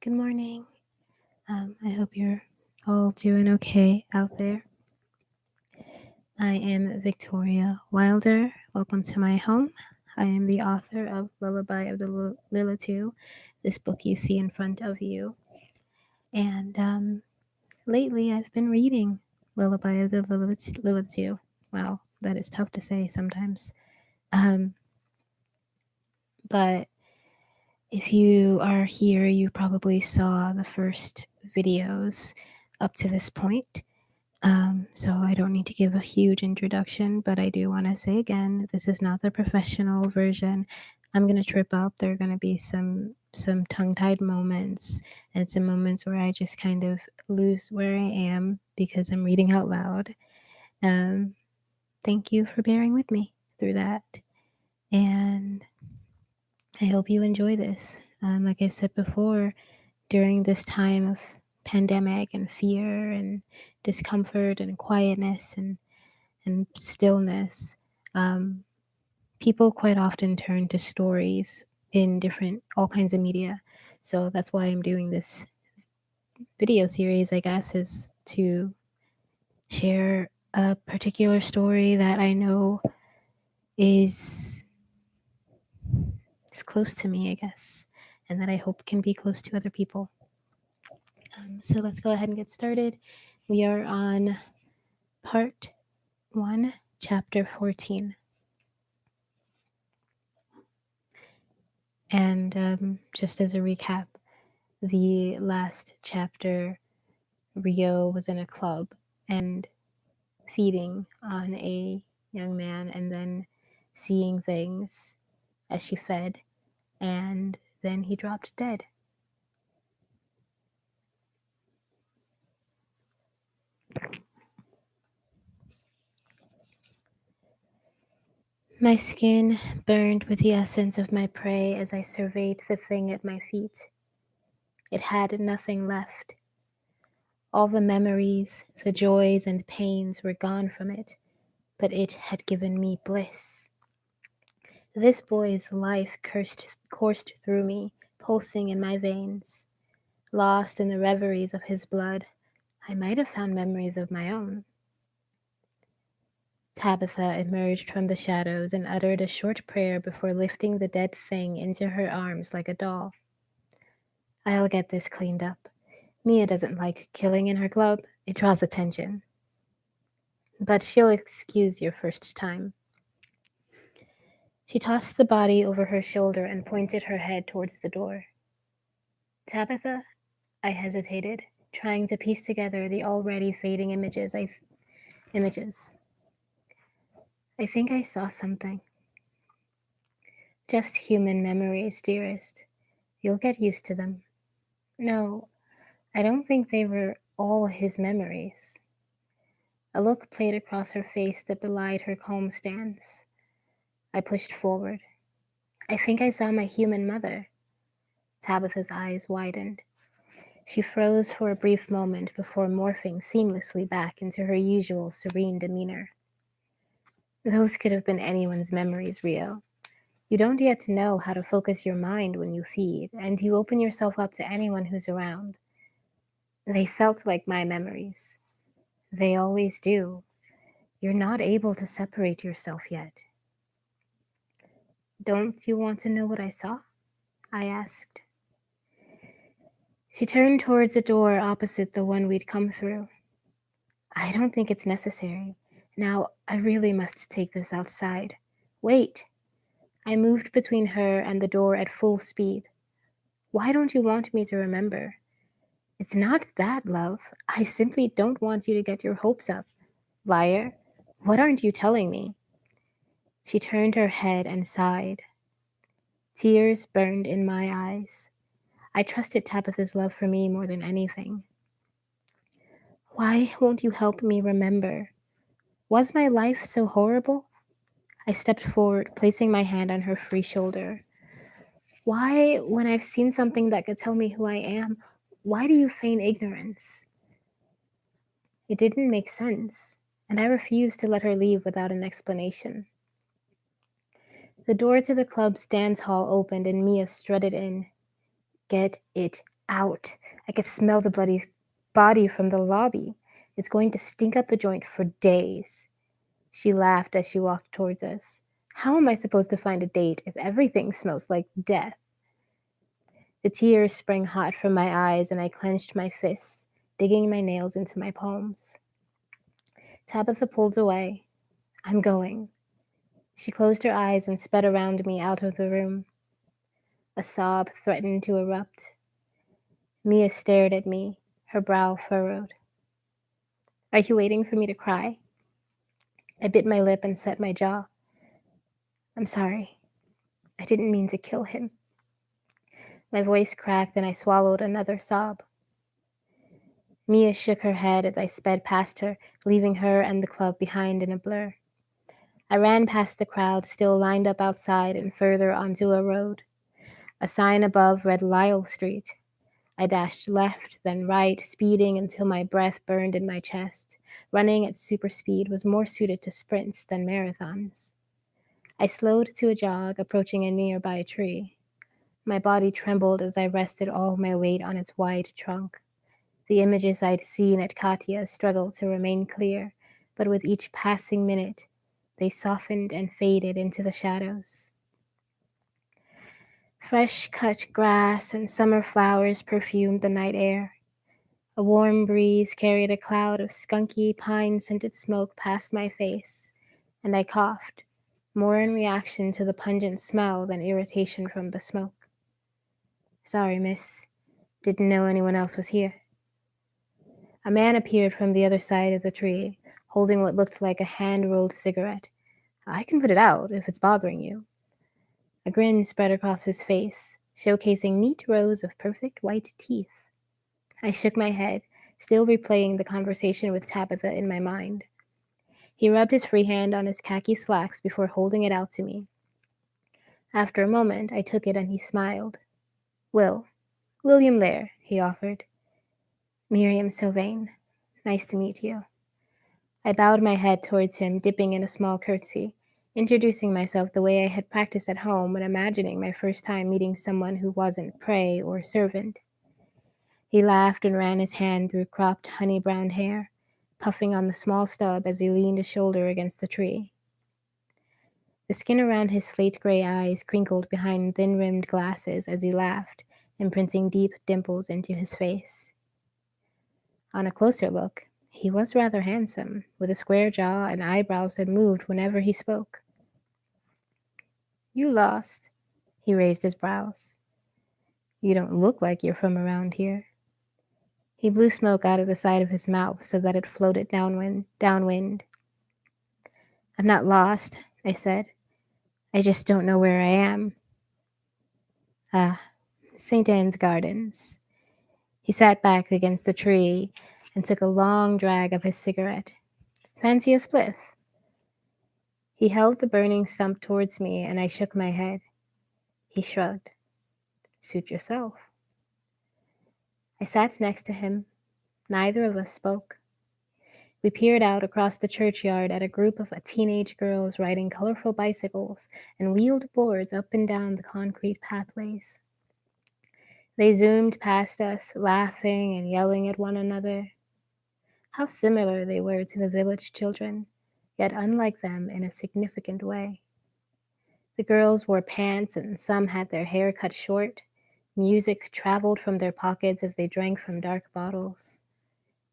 Good morning. I hope you're all doing okay out there. I am Victoria Wilder. Welcome to my home. I am the author of Lullaby of the Lilitu, this book you see in front of you. And lately I've been reading Lullaby of the Lilitu. Wow, that is tough to say sometimes. But if you are here, you probably saw the first videos up to this point. So I don't need to give a huge introduction, but I do want to say again, this is not the professional version. I'm gonna trip up. There are gonna be some tongue-tied moments and some moments where I just kind of lose where I am because I'm reading out loud. Um, Thank you for bearing with me through that, and I hope you enjoy this. Like I've said before, during this time of pandemic and fear and discomfort and quietness and stillness, um, people quite often turn to stories in different, all kinds of media. So that's why I'm doing this video series, I guess, is to share a particular story that I know is close to me, I guess, and that I hope can be close to other people. So let's go ahead and get started. We are on part 1, chapter 14. And just as a recap, the last chapter, Rio was in a club and feeding on a young man and then seeing things as she fed, and then he dropped dead. My skin burned with the essence of my prey as I surveyed the thing at my feet. It had nothing left. All the memories, the joys and pains were gone from it, but it had given me bliss. This boy's life coursed through me, pulsing in my veins. Lost in the reveries of his blood, I might have found memories of my own. Tabitha emerged from the shadows and uttered a short prayer before lifting the dead thing into her arms like a doll. I'll get this cleaned up. Mia doesn't like killing in her club. It draws attention. But she'll excuse your first time. She tossed the body over her shoulder and pointed her head towards the door. Tabitha? I hesitated, trying to piece together the already fading images. I think I saw something. Just human memories, dearest. You'll get used to them. No, I don't think they were all his memories. A look played across her face that belied her calm stance. I pushed forward. I think I saw my human mother. Tabitha's eyes widened. She froze for a brief moment before morphing seamlessly back into her usual serene demeanor. Those could have been anyone's memories, Rio. You don't yet know how to focus your mind when you feed, and you open yourself up to anyone who's around. They felt like my memories. They always do. You're not able to separate yourself yet. Don't you want to know what I saw? I asked. She turned towards a door opposite the one we'd come through. I don't think it's necessary. Now, I really must take this outside. Wait. I moved between her and the door at full speed. Why don't you want me to remember? It's not that, love. I simply don't want you to get your hopes up. Liar, what aren't you telling me? She turned her head and sighed. Tears burned in my eyes. I trusted Tabitha's love for me more than anything. Why won't you help me remember? Was my life so horrible? I stepped forward, placing my hand on her free shoulder. Why, when I've seen something that could tell me who I am, why do you feign ignorance? It didn't make sense, and I refused to let her leave without an explanation. The door to the club's dance hall opened and Mia strutted in. Get it out. I could smell the bloody body from the lobby. It's going to stink up the joint for days. She laughed as she walked towards us. How am I supposed to find a date if everything smells like death? The tears sprang hot from my eyes, and I clenched my fists, digging my nails into my palms. Tabitha pulled away. I'm going. She closed her eyes and sped around me out of the room. A sob threatened to erupt. Mia stared at me, her brow furrowed. Are you waiting for me to cry? I bit my lip and set my jaw. I'm sorry. I didn't mean to kill him. My voice cracked and I swallowed another sob. Mia shook her head as I sped past her, leaving her and the club behind in a blur. I ran past the crowd still lined up outside and further onto a road. A sign above read Lyle Street. I dashed left, then right, speeding until my breath burned in my chest. Running at super speed was more suited to sprints than marathons. I slowed to a jog, approaching a nearby tree. My body trembled as I rested all my weight on its wide trunk. The images I'd seen at Katya struggled to remain clear, but with each passing minute, they softened and faded into the shadows. Fresh cut grass and summer flowers perfumed the night air. A warm breeze carried a cloud of skunky, pine-scented smoke past my face, and I coughed, more in reaction to the pungent smell than irritation from the smoke. Sorry, miss. Didn't know anyone else was here. A man appeared from the other side of the tree, holding what looked like a hand-rolled cigarette. I can put it out if it's bothering you. A grin spread across his face, showcasing neat rows of perfect white teeth. I shook my head, still replaying the conversation with Tabitha in my mind. He rubbed his free hand on his khaki slacks before holding it out to me. After a moment, I took it and he smiled. William Lair, he offered. Miriam Sylvain. Nice to meet you. I bowed my head towards him, dipping in a small curtsy, introducing myself the way I had practiced at home when imagining my first time meeting someone who wasn't prey or servant. He laughed and ran his hand through cropped honey-brown hair, puffing on the small stub as he leaned a shoulder against the tree. The skin around his slate-gray eyes crinkled behind thin-rimmed glasses as he laughed, imprinting deep dimples into his face. On a closer look, he was rather handsome, with a square jaw and eyebrows that moved whenever he spoke. You lost. He raised his brows. You don't look like you're from around here. He blew smoke out of the side of his mouth so that it floated downwind. I'm not lost, I said. I just don't know where I am. Ah, St. Anne's Gardens. He sat back against the tree and took a long drag of his cigarette. Fancy a spliff? He held the burning stump towards me, and I shook my head. He shrugged. Suit yourself. I sat next to him. Neither of us spoke. We peered out across the churchyard at a group of teenage girls riding colorful bicycles and wheeled boards up and down the concrete pathways. They zoomed past us, laughing and yelling at one another. How similar they were to the village children, yet unlike them in a significant way. The girls wore pants and some had their hair cut short. Music traveled from their pockets as they drank from dark bottles.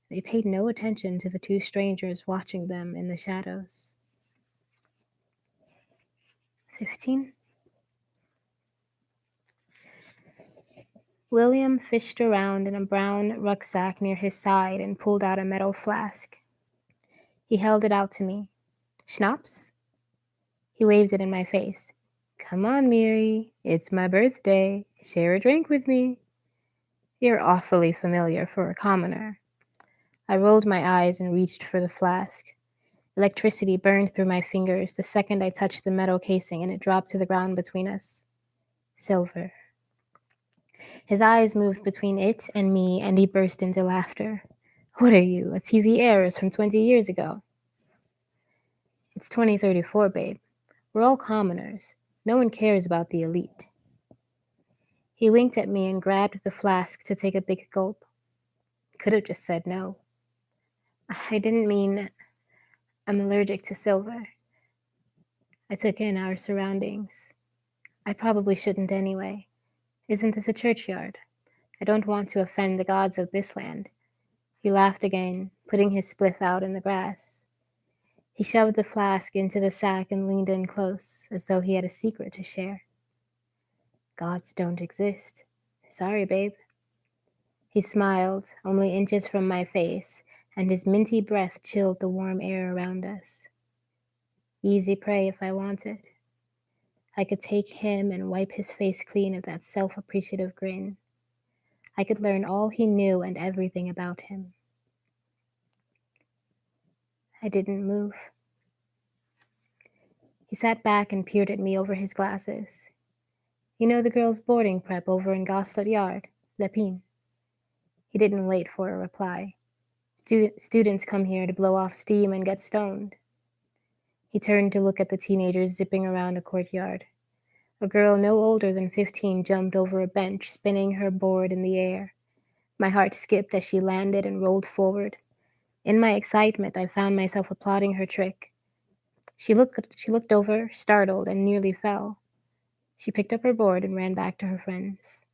They paid no attention to the two strangers watching them in the shadows. 15? William fished around in a brown rucksack near his side and pulled out a metal flask. He held it out to me. Schnapps? He waved it in my face. Come on, Miri. It's my birthday. Share a drink with me. You're awfully familiar for a commoner. I rolled my eyes and reached for the flask. Electricity burned through my fingers the second I touched the metal casing and it dropped to the ground between us. Silver. His eyes moved between it and me, and he burst into laughter. What are you, a TV heiress from 20 years ago? It's 2034, babe. We're all commoners. No one cares about the elite. He winked at me and grabbed the flask to take a big gulp. Could have just said no. I didn't mean I'm allergic to silver. I took in our surroundings. I probably shouldn't anyway. Isn't this a churchyard? I don't want to offend the gods of this land. He laughed again, putting his spliff out in the grass. He shoved the flask into the sack and leaned in close, as though he had a secret to share. Gods don't exist. Sorry, babe. He smiled, only inches from my face, and his minty breath chilled the warm air around us. Easy prey if I wanted. I could take him and wipe his face clean of that self-appreciative grin. I could learn all he knew and everything about him. I didn't move. He sat back and peered at me over his glasses. You know the girls' boarding prep over in Goslet Yard, Lepine? He didn't wait for a reply. Students come here to blow off steam and get stoned. He turned to look at the teenagers zipping around a courtyard. A girl no older than 15 jumped over a bench, spinning her board in the air. My heart skipped as she landed and rolled forward. In my excitement, I found myself applauding her trick. She looked over, startled, and nearly fell. She picked up her board and ran back to her friends.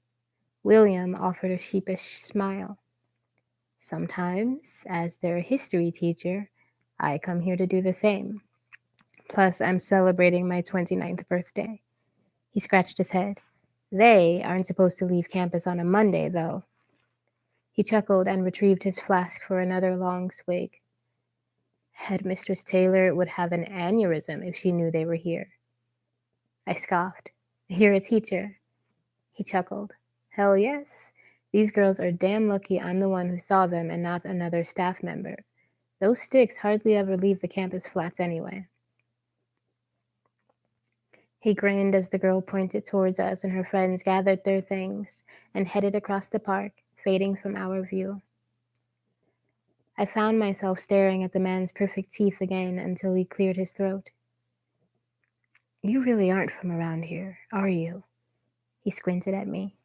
William offered a sheepish smile. Sometimes, as their history teacher, I come here to do the same. Plus, I'm celebrating my 29th birthday. He scratched his head. They aren't supposed to leave campus on a Monday, though. He chuckled and retrieved his flask for another long swig. Headmistress Taylor would have an aneurysm if she knew they were here. I scoffed. You're a teacher. He chuckled. Hell yes. These girls are damn lucky I'm the one who saw them and not another staff member. Those sticks hardly ever leave the campus flats anyway. He grinned as the girl pointed towards us and her friends gathered their things and headed across the park, fading from our view. I found myself staring at the man's perfect teeth again until he cleared his throat. You really aren't from around here, are you? He squinted at me.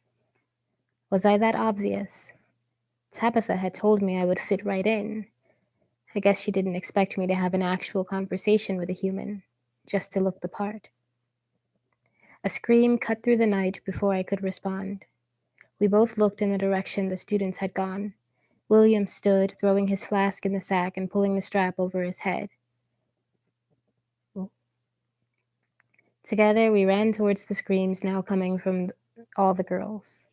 Was I that obvious? Tabitha had told me I would fit right in. I guess she didn't expect me to have an actual conversation with a human, just to look the part. A scream cut through the night before I could respond. We both looked in the direction the students had gone. William stood, throwing his flask in the sack and pulling the strap over his head. Together, we ran towards the screams now coming from all the girls.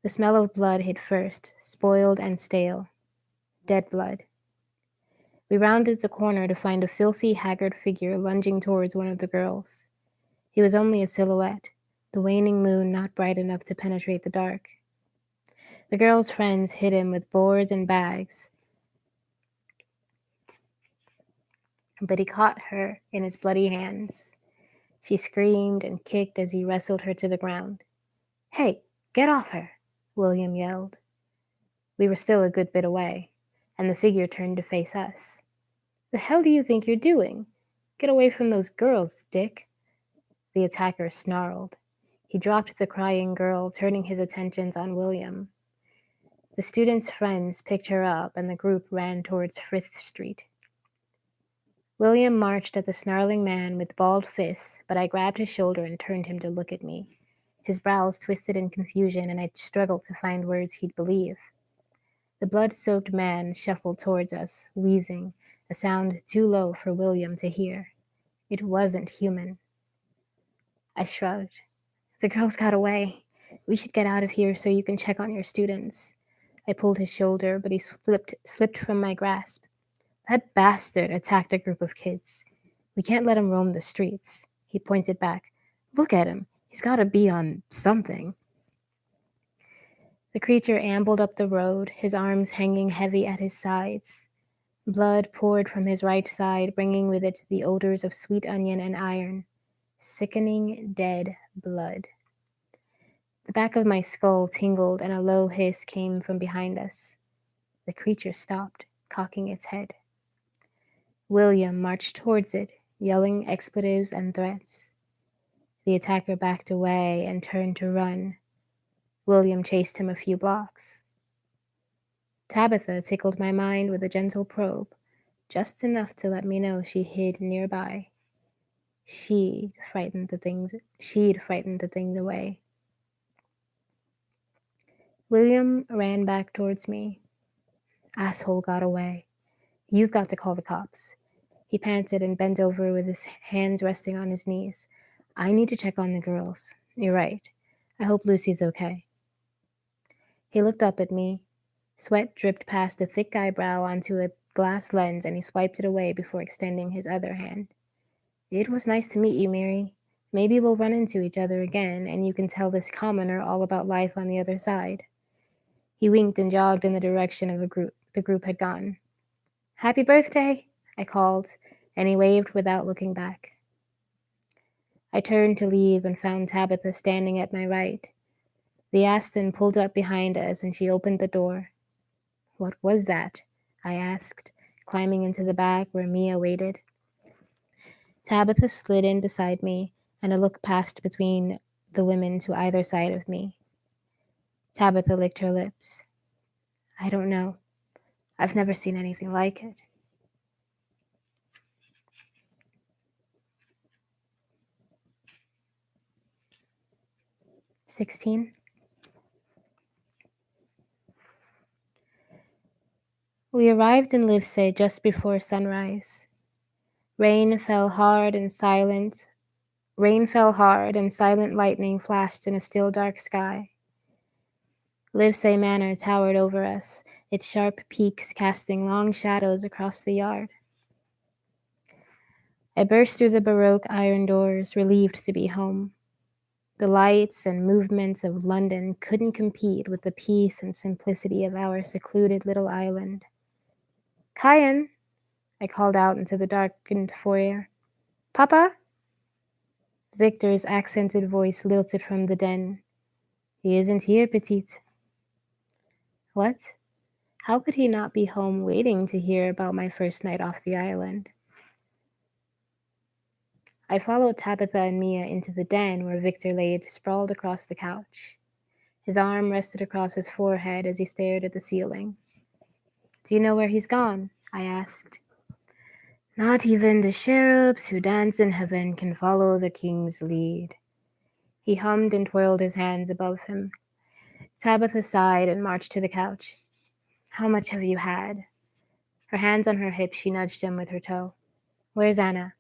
The smell of blood hit first, spoiled and stale. Dead blood. We rounded the corner to find a filthy, haggard figure lunging towards one of the girls. He was only a silhouette, the waning moon not bright enough to penetrate the dark. The girl's friends hit him with boards and bags, but he caught her in his bloody hands. She screamed and kicked as he wrestled her to the ground. Hey, get off her, William yelled. We were still a good bit away, and the figure turned to face us. The hell do you think you're doing? Get away from those girls, Dick. The attacker snarled. He dropped the crying girl, turning his attentions on William. The student's friends picked her up, and the group ran towards Frith Street. William marched at the snarling man with balled fists, but I grabbed his shoulder and turned him to look at me. His brows twisted in confusion, and I struggled to find words he'd believe. The blood-soaked man shuffled towards us, wheezing, a sound too low for William to hear. It wasn't human. I shrugged. The girls got away. We should get out of here so you can check on your students. I pulled his shoulder, but he slipped from my grasp. That bastard attacked a group of kids. We can't let him roam the streets. He pointed back. Look at him. He's got to be on something. The creature ambled up the road, his arms hanging heavy at his sides. Blood poured from his right side, bringing with it the odors of sweet onion and iron. Sickening, dead blood. The back of my skull tingled, and a low hiss came from behind us. The creature stopped, cocking its head. William marched towards it, yelling expletives and threats. The attacker backed away and turned to run, William chased him a few blocks. Tabitha tickled my mind with a gentle probe, just enough to let me know she hid nearby. She'd frightened the things away. William ran back towards me. Asshole got away. You've got to call the cops. He panted and bent over with his hands resting on his knees. I need to check on the girls. You're right. I hope Lucy's okay. He looked up at me. Sweat dripped past a thick eyebrow onto a glass lens, and he swiped it away before extending his other hand. It was nice to meet you, Mary. Maybe we'll run into each other again, and you can tell this commoner all about life on the other side. He winked and jogged in the direction of the group had gone. Happy birthday, I called, and he waved without looking back. I turned to leave and found Tabitha standing at my right. The Aston pulled up behind us, and she opened the door. What was that? I asked, climbing into the back where Mia waited. Tabitha slid in beside me, and a look passed between the women to either side of me. Tabitha licked her lips. I don't know. I've never seen anything like it. 16. We arrived in Livesey just before sunrise. Rain fell hard and silent lightning flashed in a still dark sky. Livesey Manor towered over us, its sharp peaks casting long shadows across the yard. I burst through the Baroque iron doors, relieved to be home. The lights and movements of London couldn't compete with the peace and simplicity of our secluded little island. Kyan, I called out into the darkened foyer. Papa? Victor's accented voice lilted from the den. He isn't here, petite. What? How could he not be home waiting to hear about my first night off the island? I followed Tabitha and Mia into the den where Victor lay sprawled across the couch. His arm rested across his forehead as he stared at the ceiling. Do you know where he's gone? I asked. Not even the cherubs who dance in heaven can follow the king's lead. He hummed and twirled his hands above him. Tabitha sighed and marched to the couch. How much have you had? Her hands on her hips, she nudged him with her toe. Where's Anna?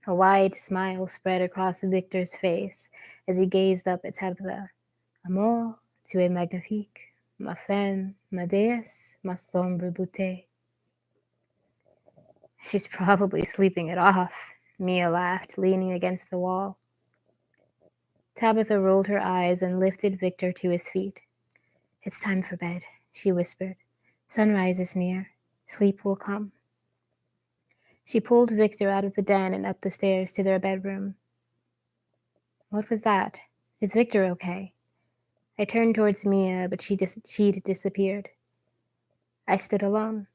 A wide smile spread across Victor's face as he gazed up at Tabitha. Amour, tu es magnifique. Ma femme, ma déesse, ma sombre beauté. She's probably sleeping it off, Mia laughed, leaning against the wall. Tabitha rolled her eyes and lifted Victor to his feet. It's time for bed, she whispered. Sunrise is near. Sleep will come. She pulled Victor out of the den and up the stairs to their bedroom. What was that? Is Victor okay? I turned towards Mia, but she'd disappeared. I stood alone.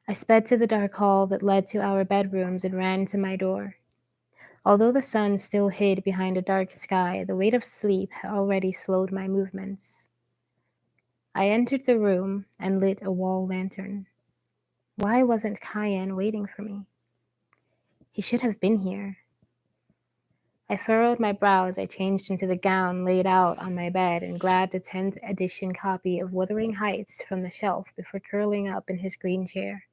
I sped to the dark hall that led to our bedrooms and ran to my door. Although the sun still hid behind a dark sky, the weight of sleep had already slowed my movements. I entered the room and lit a wall lantern. Why wasn't Kyan waiting for me? He should have been here. I furrowed my brow as I changed into the gown laid out on my bed and grabbed a 10th edition copy of Wuthering Heights from the shelf before curling up in his green chair.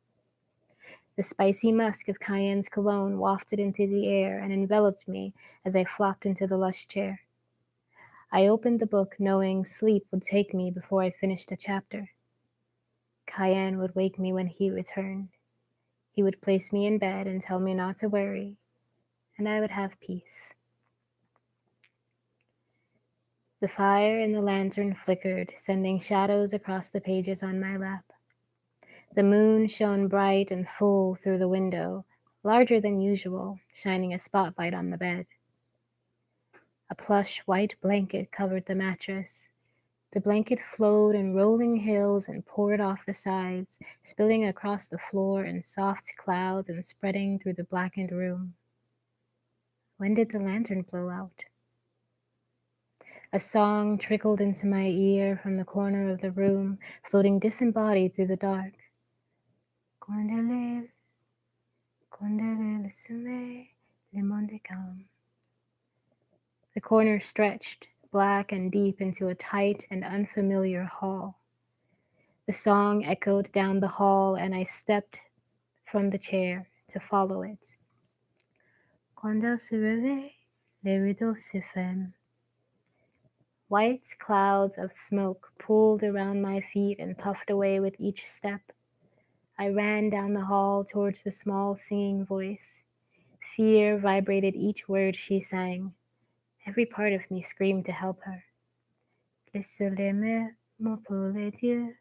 The spicy musk of Kyan's cologne wafted into the air and enveloped me as I flopped into the lush chair. I opened the book knowing sleep would take me before I finished a chapter. Kyan would wake me when he returned. He would place me in bed and tell me not to worry, and I would have peace. The fire in the lantern flickered, sending shadows across the pages on my lap. The moon shone bright and full through the window, larger than usual, shining a spotlight on the bed. A plush white blanket covered the mattress. The blanket flowed in rolling hills and poured off the sides, spilling across the floor in soft clouds and spreading through the blackened room. When did the lantern blow out? A song trickled into my ear from the corner of the room, floating disembodied through the dark. Condole, condole le sommeil, le monde calme. The corner stretched, black and deep, into a tight and unfamiliar hall. The song echoed down the hall, and I stepped from the chair to follow it. Quand elle se réveille, les rideaux se ferment. White clouds of smoke pooled around my feet and puffed away with each step. I ran down the hall towards the small singing voice. Fear vibrated each word she sang. Every part of me screamed to help her. Le soleil me pour les dieux,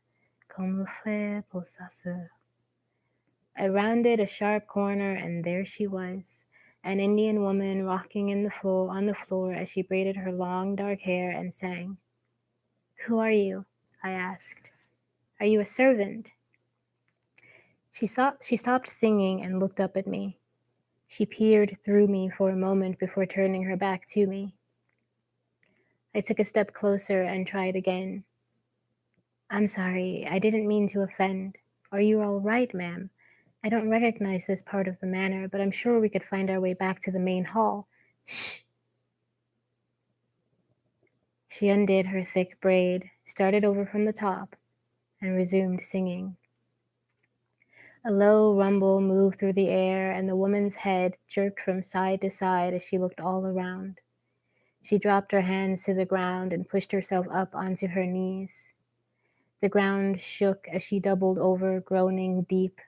comme le frère pour sa sœur. I rounded a sharp corner, and there she was, an Indian woman rocking on the floor as she braided her long dark hair and sang. Who are you? I asked. Are you a servant? She stopped singing and looked up at me. She peered through me for a moment before turning her back to me. I took a step closer and tried again. I'm sorry, I didn't mean to offend. Are you all right, ma'am? I don't recognize this part of the manor, but I'm sure we could find our way back to the main hall. Shh! She undid her thick braid, started over from the top, and resumed singing. A low rumble moved through the air, and the woman's head jerked from side to side as she looked all around. She dropped her hands to the ground and pushed herself up onto her knees. The ground shook as she doubled over, groaning deep.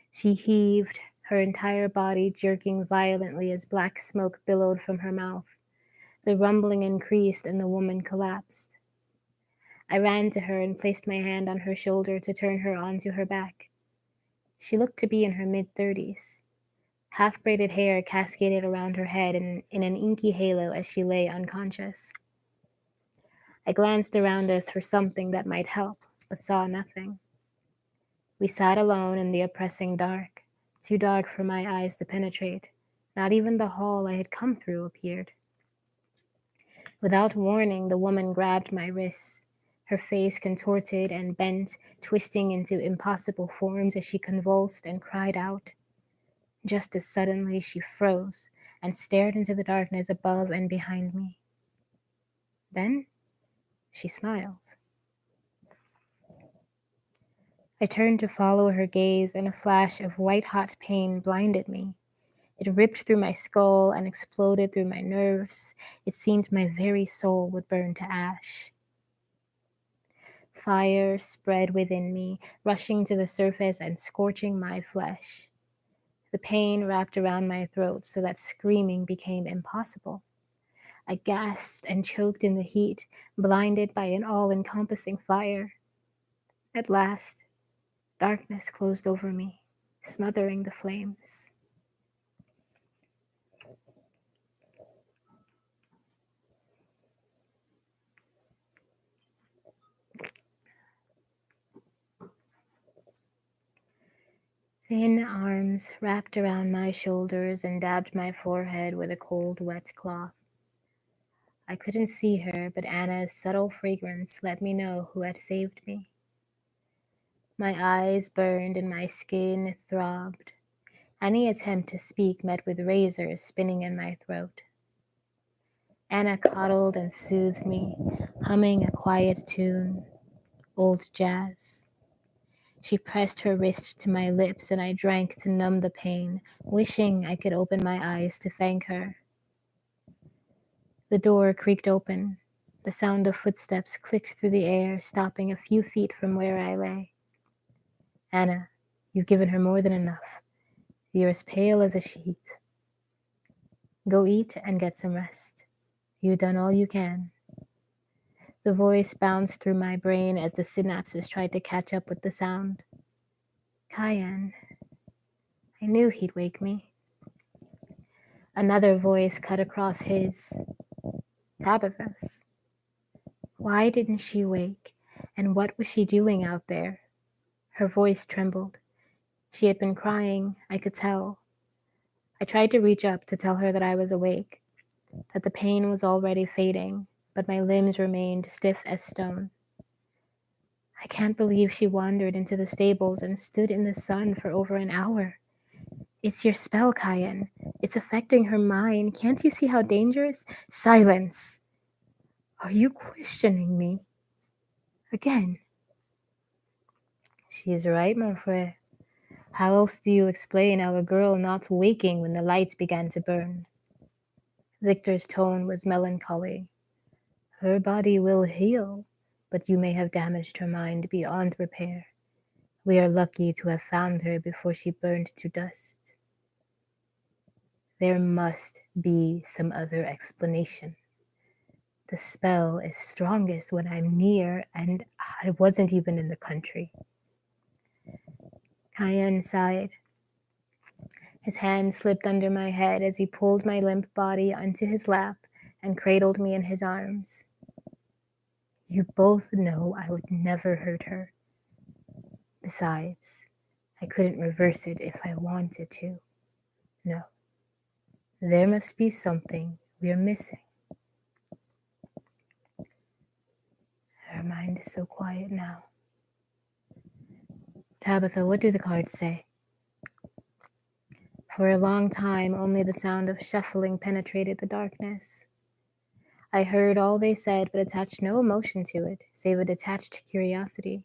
She heaved, her entire body jerking violently as black smoke billowed from her mouth. The rumbling increased and the woman collapsed. I ran to her and placed my hand on her shoulder to turn her onto her back. She looked to be in her mid-30s. Half-braided hair cascaded around her head in an inky halo as she lay unconscious. I glanced around us for something that might help, but saw nothing. We sat alone in the oppressing dark, too dark for my eyes to penetrate. Not even the hall I had come through appeared. Without warning, the woman grabbed my wrists. Her face contorted and bent, twisting into impossible forms as she convulsed and cried out. Just as suddenly, she froze and stared into the darkness above and behind me. Then, she smiled. I turned to follow her gaze, and a flash of white-hot pain blinded me. It ripped through my skull and exploded through my nerves. It seemed my very soul would burn to ash. Fire spread within me, rushing to the surface and scorching my flesh. The pain wrapped around my throat so that screaming became impossible. I gasped and choked in the heat, blinded by an all-encompassing fire. At last, darkness closed over me, smothering the flames. Thin arms wrapped around my shoulders and dabbed my forehead with a cold, wet cloth. I couldn't see her, but Anna's subtle fragrance let me know who had saved me. My eyes burned and my skin throbbed. Any attempt to speak met with razors spinning in my throat. Anna coddled and soothed me, humming a quiet tune, old jazz. She pressed her wrist to my lips and I drank to numb the pain, wishing I could open my eyes to thank her. The door creaked open. The sound of footsteps clicked through the air, stopping a few feet from where I lay. Anna, you've given her more than enough. You're as pale as a sheet. Go eat and get some rest. You've done all you can. The voice bounced through my brain as the synapses tried to catch up with the sound. Cayenne. I knew he'd wake me. Another voice cut across his. Tabitha's. Why didn't she wake? And what was she doing out there? Her voice trembled. She had been crying, I could tell. I tried to reach up to tell her that I was awake, that the pain was already fading, but my limbs remained stiff as stone. I can't believe she wandered into the stables and stood in the sun for over an hour. It's your spell, Cayenne. It's affecting her mind. Can't you see how dangerous? Silence! Are you questioning me? Again. She's right, mon frere. How else do you explain our girl not waking when the lights began to burn? Victor's tone was melancholy. Her body will heal, but you may have damaged her mind beyond repair. We are lucky to have found her before she burned to dust. There must be some other explanation. The spell is strongest when I'm near, and I wasn't even in the country. Cayenne sighed. His hand slipped under my head as he pulled my limp body onto his lap and cradled me in his arms. You both know I would never hurt her. Besides, I couldn't reverse it if I wanted to. No. There must be something we're missing. Her mind is so quiet now. Tabitha, what do the cards say? For a long time, only the sound of shuffling penetrated the darkness. I heard all they said, but attached no emotion to it, save a detached curiosity.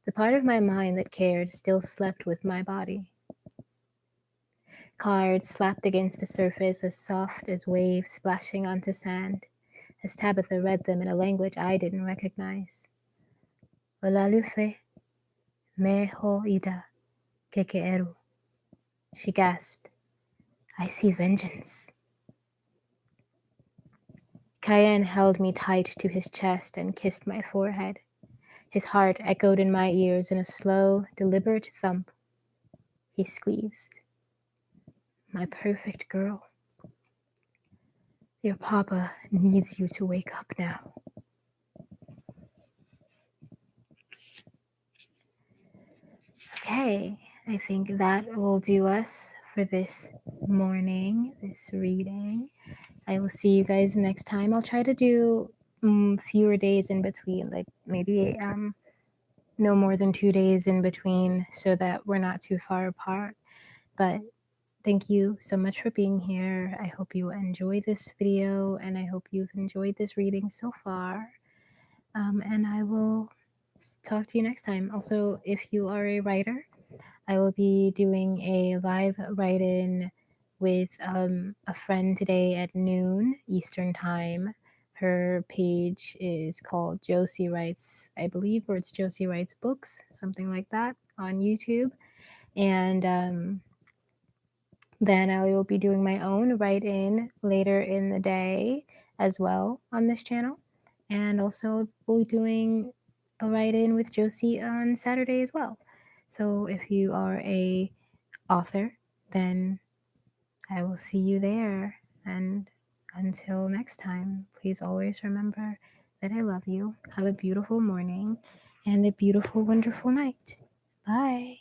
The part of my mind that cared still slept with my body. Cards slapped against the surface as soft as waves splashing onto sand, as Tabitha read them in a language I didn't recognize. Olalufe, me ho ida, kekeeru. She gasped. I see vengeance. Cayenne held me tight to his chest and kissed my forehead. His heart echoed in my ears in a slow, deliberate thump. He squeezed. My perfect girl. Your papa needs you to wake up now. Okay, I think that will do us for this morning, this reading. I will see you guys next time. I'll try to do fewer days in between, like maybe no more than 2 days in between so that we're not too far apart. But thank you so much for being here. I hope you enjoy this video and I hope you've enjoyed this reading so far. And I will talk to you next time. Also, if you are a writer, I will be doing a live write-in with a friend today at noon Eastern time. Her page is called Josie Writes, I believe, or it's Josie Writes Books, something like that, on YouTube. And then I will be doing my own write-in later in the day as well on this channel. And also we'll be doing a write-in with Josie on Saturday as well. So if you are a author, then I will see you there. And until next time, please always remember that I love you. Have a beautiful morning and a beautiful, wonderful night. Bye.